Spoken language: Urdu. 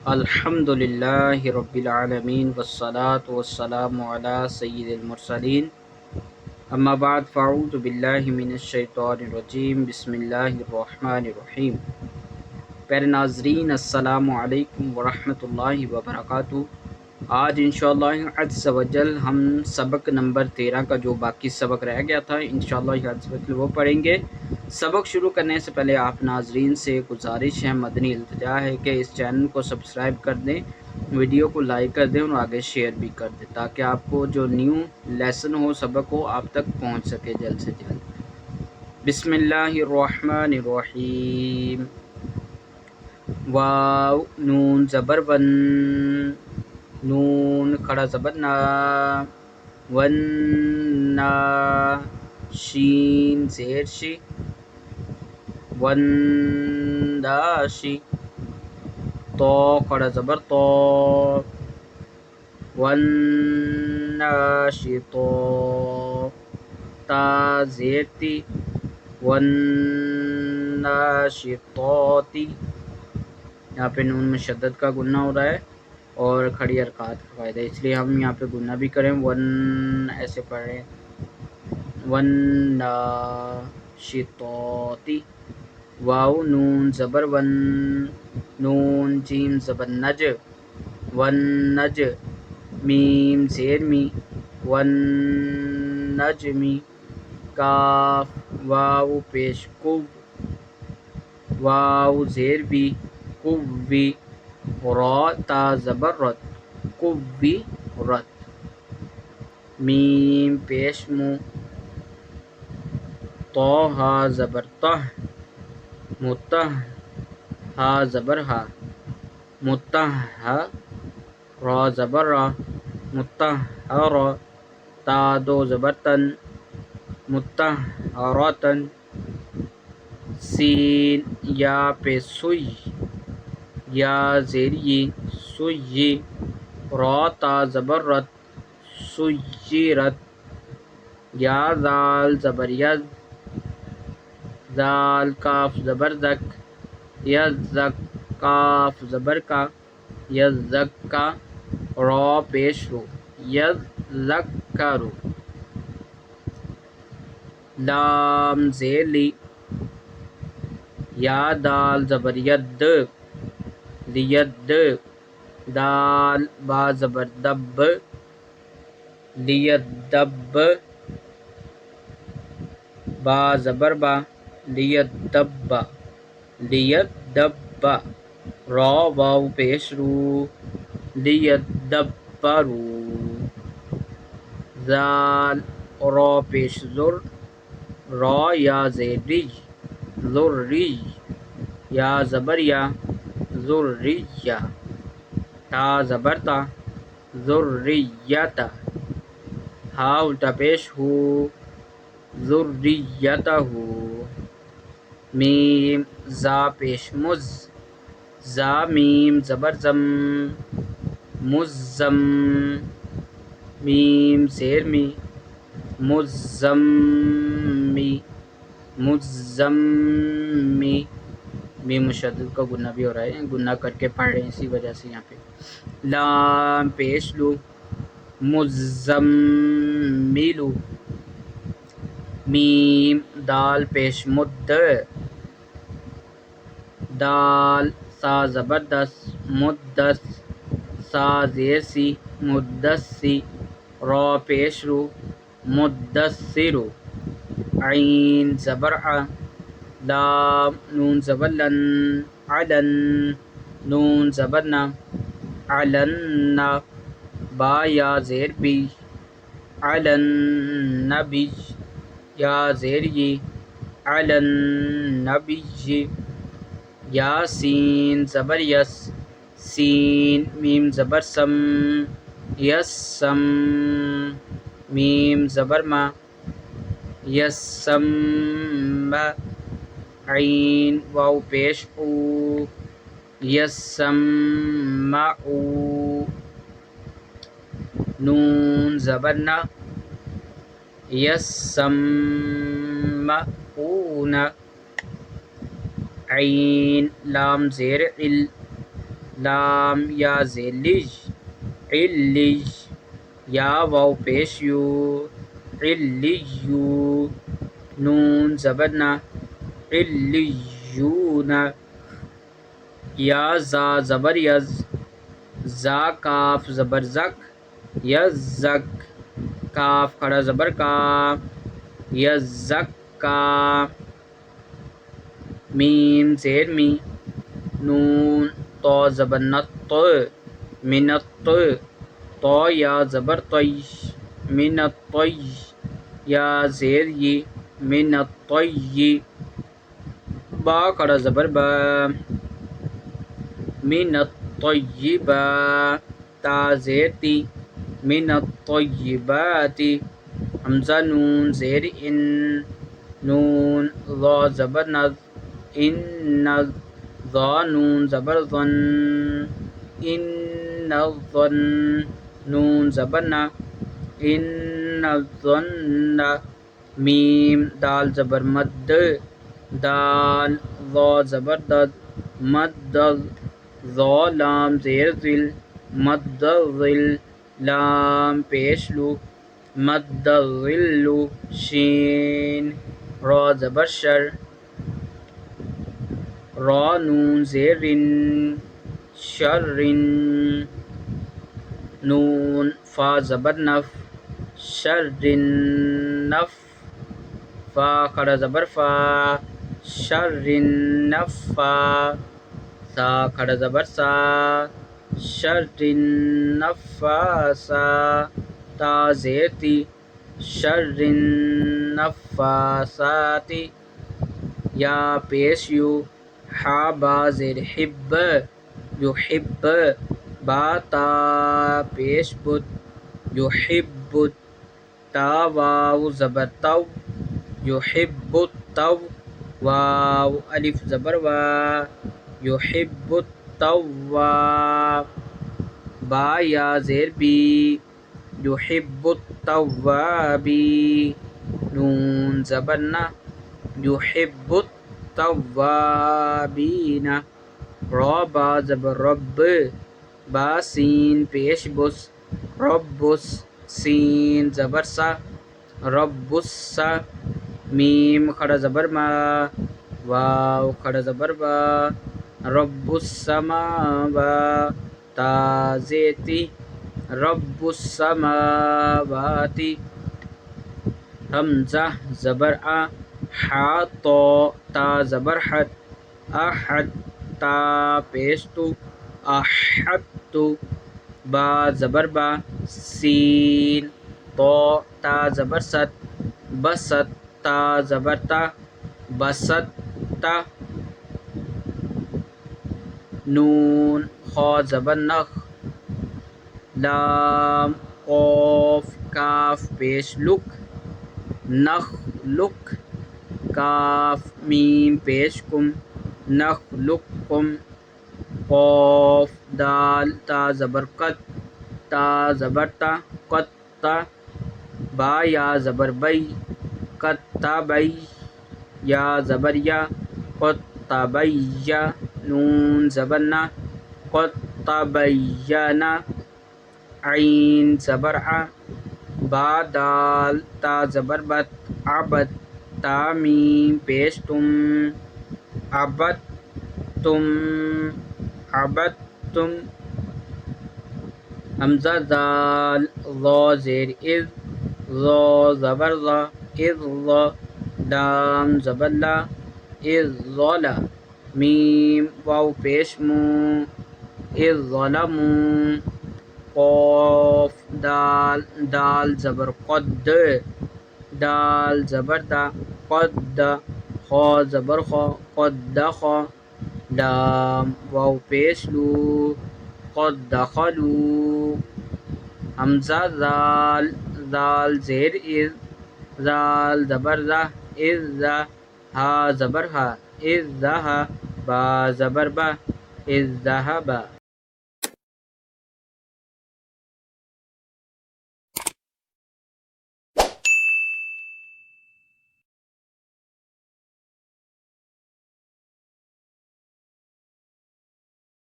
الحمد للہ رب العالمین والصلاة والسلام علی سید المرسلین اما بعد فاعوذ باللہ من الشیطان الرجیم بسم اللہ الرحمن الرحیم۔ پیارے ناظرین السلام علیکم ورحمۃ اللہ وبرکاتہ۔ آج انشاءاللہ عز و جل ہم سبق نمبر 13 کا جو باقی سبق رہ گیا تھا انشاءاللہ عز و جل وہ پڑھیں گے۔ سبق شروع کرنے سے پہلے آپ ناظرین سے گزارش ہے، مدنی التجا ہے کہ اس چینل کو سبسکرائب کر دیں، ویڈیو کو لائک کر دیں اور آگے شیئر بھی کر دیں تاکہ آپ کو جو نیو لیسن ہو، سبق ہو، آپ تک پہنچ سکے جلد سے جلد۔ بسم اللہ الرحمن الرحیم۔ واو نون زبر ون، نون کھڑا زبر نا، ون نا، شین زیر شی، ون داشی، تو کھڑا زبر تو، ون ناشی تو، تا زیر تی، ون ناشی توتی۔ یہاں پہ نون میں شدت کا گنہ ہو رہا ہے اور کھڑی حرکات کا فائدہ ہے، اس لیے ہم یہاں پہ گنہ بھی کریں، ون ایسے پڑھ رہے ہیں، ون ناشطاتی۔ واو نون زبر ون، نون جیم زبر نج، ون نج، میم زیر می، ون نجمی، کاف واو پیش کو، واو زیر بی، کوی، را تا زبر رت، کوی رت، میم پیش مو، تو ہا زبر تہ، متہ، ہا زبر ہا، متہ ہا، را زبر را، متہ را، تا دو زبر تن، متہ راتن، سین یا پہ سوئی، یا زیری سوئی، را تا زبر رت، سوئی رت، یا زال زبر ید، زال کاف زبر زک، یزک، کاف زبر کا، یزک کا، را پیش رو، یذکرو، لام زیر لی، یا دال زبر ید، لید، دال با زبر دب، لیدب، با زبر با، لیدب، لیدب، را واو پیش رو، لیدبرو، زال را پیش زر، را یا زیری، ذری، یا زبر یا، ذریہ، تا زبر تا، ذریتا، ہا الٹا پیش ہو، ذریتہ، میم زا پیش مز، زا میم زبر زم، مزم، میم زیر می، مزمی، مزمی، میم مشدد کا گنہ بھی ہو رہا ہے، گنہ کر کے پڑھ رہے ہیں اسی وجہ سے یہاں پہ۔ لام پیش لو، مزملو، میم دال پیش مد، دال سا زبردست، مدس، سا زیر سی، مدسی، را پیش رو، مدثرو، عین زبر ع، لام نون زبر لن، علن، نون زبر نا، علن، با یا زیر بی، علن نبی، یا زیر یی، علن نبی، یا سین زبر یس، سین میم زبر سم، یسم، میم زبر ما، یسم، عین واو پیش او، یسمعو، نون زبر نا، یسمعون، عین لام زیر ال، لام یا زیر لج علج، یا واو پیش یو علیو، نون زبر نا علیون، یا زا زبر یز، زا کاف زبر زک یزک، کاف کھڑا زبر کا یزکا، میم زیر می، نون تو زبر نت منت، تو یا زبر طی من الطی، یا زیر ی من الطی، با کھڑا زبر با من الطیبا، تا زیر تی من الطیبات، حمزہ نون زیر ان، نون ضا زبر نز ان، ضا نون زبر ظن ان الظن، نون زبر نا ان الظن، میم دال زبر مد دال، ضا زبر دد مد، ضا لام زیر ذل مد ظل، لام پیش لو مد ظل، شین را زبر شر، را نون زیر رن شرن، نون فا زبر نف شرن نف، فا کھڑا زبر فا شرن نفا، سا کھڑا زبر سا شرن نفاسا، تا زیر تی شرن نفاساتی، یا پیش یو ہا با زیر حب یحب، با تا پیش بد یحب، تا واو زبر تو یحب التو، واو الف زبر وا یحب التوا، با یا زیر بی یحب التوابی، نون زبر نا یحب التوابین، را با زبر رب، با سین پیش بس ربس، سین زبر سا رب السا، میم کھڑا زبر ما، واو کھڑا زبر با، رب السماوا، تا زیتی رب السماواتی، حمزہ زبر آ، حا تو تا زبر حد احد، تا پیش تو احدت، با زبر با سین، تو تا زبر ست بست، تا زبر تا بست، نون خا زبر نخ، لام قاف کاف پیش لک نخ لک، کاف میم پیش کم نخ لک کم، قاف دال تا زبر قد، تا زبر تا قد تا، با یا زبر بی قد تبی، یا زبر یا قد تبیا، نون زبر نا قد تبینا، عین زبر ع، با دال تا زبر بت عبد، تا میم پیش تم عبد تم عبدتم، حمزہ دال ضا زیر اذ، ضا زبر ضا اذ ضا، لام زبر لا اذ ظلا، میم واو پیش مو اذ ظلموا، قاف دال دال زبر قد، دال زبر دا قد، خا زبر خا قد دخا، لام واو پیش لو قد دخلوا، حمزہ ذال ذال زیر اذ، ذال زبر ذا اذ ذا، ہا زبر ہا اذ ذا، با زبر با اذ ذهب.